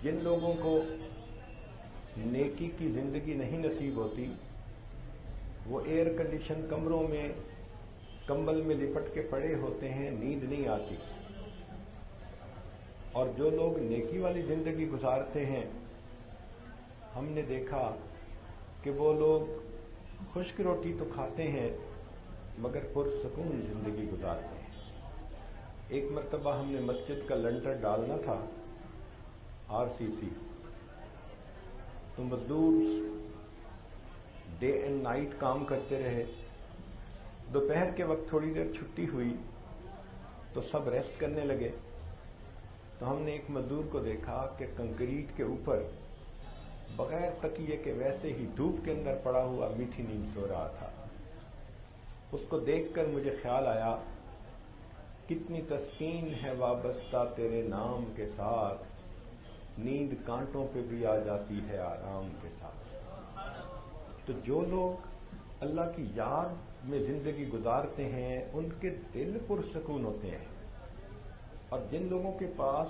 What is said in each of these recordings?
جن لوگوں کو نیکی کی زندگی نہیں نصیب ہوتی وہ ایئر کنڈیشن کمروں میں کمبل میں لپٹ کے پڑے ہوتے ہیں، نیند نہیں آتی، اور جو لوگ نیکی والی زندگی گزارتے ہیں ہم نے دیکھا کہ وہ لوگ خشک روٹی تو کھاتے ہیں مگر پرسکون زندگی گزارتے ہیں۔ ایک مرتبہ ہم نے مسجد کا لنٹر ڈالنا تھا، RCC، تو مزدور ڈے اینڈ نائٹ کام کرتے رہے۔ دوپہر کے وقت تھوڑی دیر چھٹی ہوئی تو سب ریسٹ کرنے لگے، تو ہم نے ایک مزدور کو دیکھا کہ کنکریٹ کے اوپر بغیر تکیے کے ویسے ہی دھوپ کے اندر پڑا ہوا میٹھی نیند سو رہا تھا۔ اس کو دیکھ کر مجھے خیال آیا کتنی تسکین ہے وابستہ تیرے نام کے ساتھ، نیند کانٹوں پہ بھی آ جاتی ہے آرام کے ساتھ۔ تو جو لوگ اللہ کی یاد میں زندگی گزارتے ہیں ان کے دل پرسکون ہوتے ہیں، اور جن لوگوں کے پاس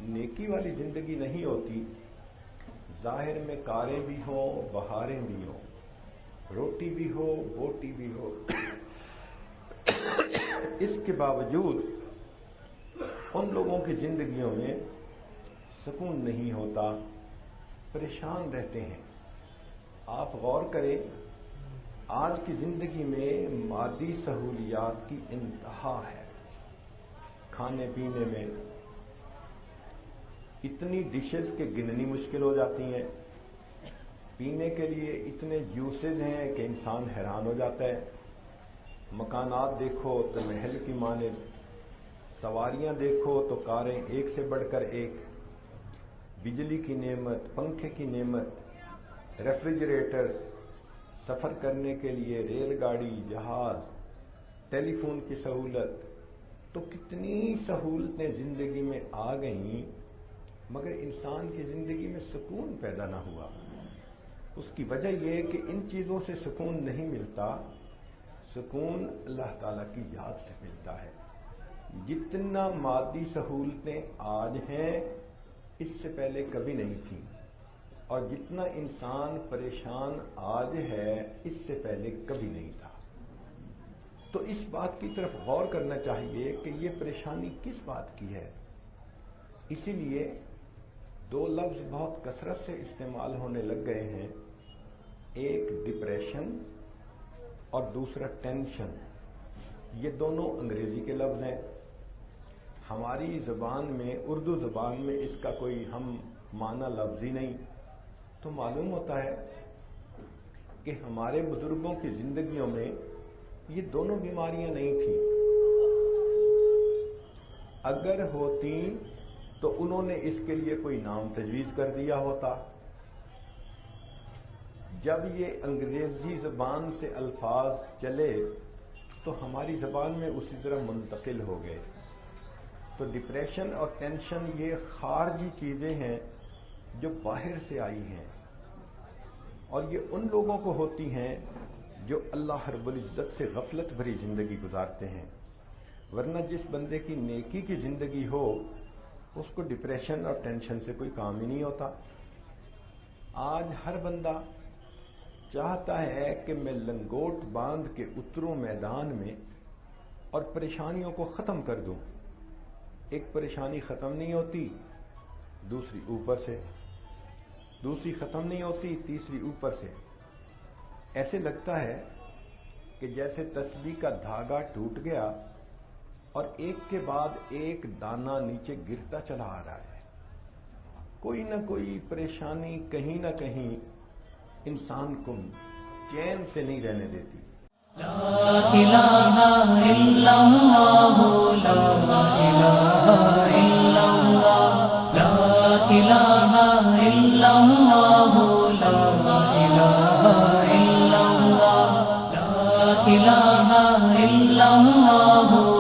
نیکی والی زندگی نہیں ہوتی، ظاہر میں کاریں بھی ہوں، بہاریں بھی ہوں، روٹی بھی ہو، بوٹی بھی ہو، اس کے باوجود ان لوگوں کی زندگیوں میں سکون نہیں ہوتا، پریشان رہتے ہیں۔ آپ غور کریں، آج کی زندگی میں مادی سہولیات کی انتہا ہے، کھانے پینے میں اتنی ڈشز کے گننی مشکل ہو جاتی ہیں، پینے کے لیے اتنے جوسز ہیں کہ انسان حیران ہو جاتا ہے، مکانات دیکھو تو محل کی مانند، سواریاں دیکھو تو کاریں ایک سے بڑھ کر ایک، بجلی کی نعمت، پنکھے کی نعمت، ریفریجریٹر، سفر کرنے کے لیے ریل گاڑی، جہاز، ٹیلی فون کی سہولت، تو کتنی سہولتیں زندگی میں آ گئیں مگر انسان کی زندگی میں سکون پیدا نہ ہوا۔ اس کی وجہ یہ کہ ان چیزوں سے سکون نہیں ملتا، سکون اللہ تعالیٰ کی یاد سے ملتا ہے۔ جتنا مادی سہولتیں آج ہیں اس سے پہلے کبھی نہیں تھیں، اور جتنا انسان پریشان آج ہے اس سے پہلے کبھی نہیں تھا۔ تو اس بات کی طرف غور کرنا چاہیے کہ یہ پریشانی کس بات کی ہے۔ اسی لیے دو لفظ بہت کثرت سے استعمال ہونے لگ گئے ہیں، ایک ڈپریشن اور دوسرا ٹینشن۔ یہ دونوں انگریزی کے لفظ ہیں، ہماری زبان میں، اردو زبان میں اس کا کوئی ہم معنی لفظ ہی نہیں۔ تو معلوم ہوتا ہے کہ ہمارے بزرگوں کی زندگیوں میں یہ دونوں بیماریاں نہیں تھیں، اگر ہوتی تو انہوں نے اس کے لیے کوئی نام تجویز کر دیا ہوتا۔ جب یہ انگریزی زبان سے الفاظ چلے تو ہماری زبان میں اسی طرح منتقل ہو گئے۔ تو ڈپریشن اور ٹینشن یہ خارجی چیزیں ہیں جو باہر سے آئی ہیں، اور یہ ان لوگوں کو ہوتی ہیں جو اللہ رب العزت سے غفلت بھری زندگی گزارتے ہیں، ورنہ جس بندے کی نیکی کی زندگی ہو اس کو ڈپریشن اور ٹینشن سے کوئی کام ہی نہیں ہوتا۔ آج ہر بندہ چاہتا ہے کہ میں لنگوٹ باندھ کے اتروں میدان میں اور پریشانیوں کو ختم کر دوں۔ ایک پریشانی ختم نہیں ہوتی، دوسری اوپر سے، دوسری ختم نہیں ہوتی، تیسری اوپر سے۔ ایسے لگتا ہے کہ جیسے تسبیح کا دھاگا ٹوٹ گیا اور ایک کے بعد ایک دانہ نیچے گرتا چلا آ رہا ہے۔ کوئی نہ کوئی پریشانی کہیں نہ کہیں انسان کو چین سے نہیں رہنے دیتی۔ لا الہ الا اللہ، لا الہ الا اللہ، لا الہ الا اللہ، لا الہ الا اللہ، لا الہ الا اللہ۔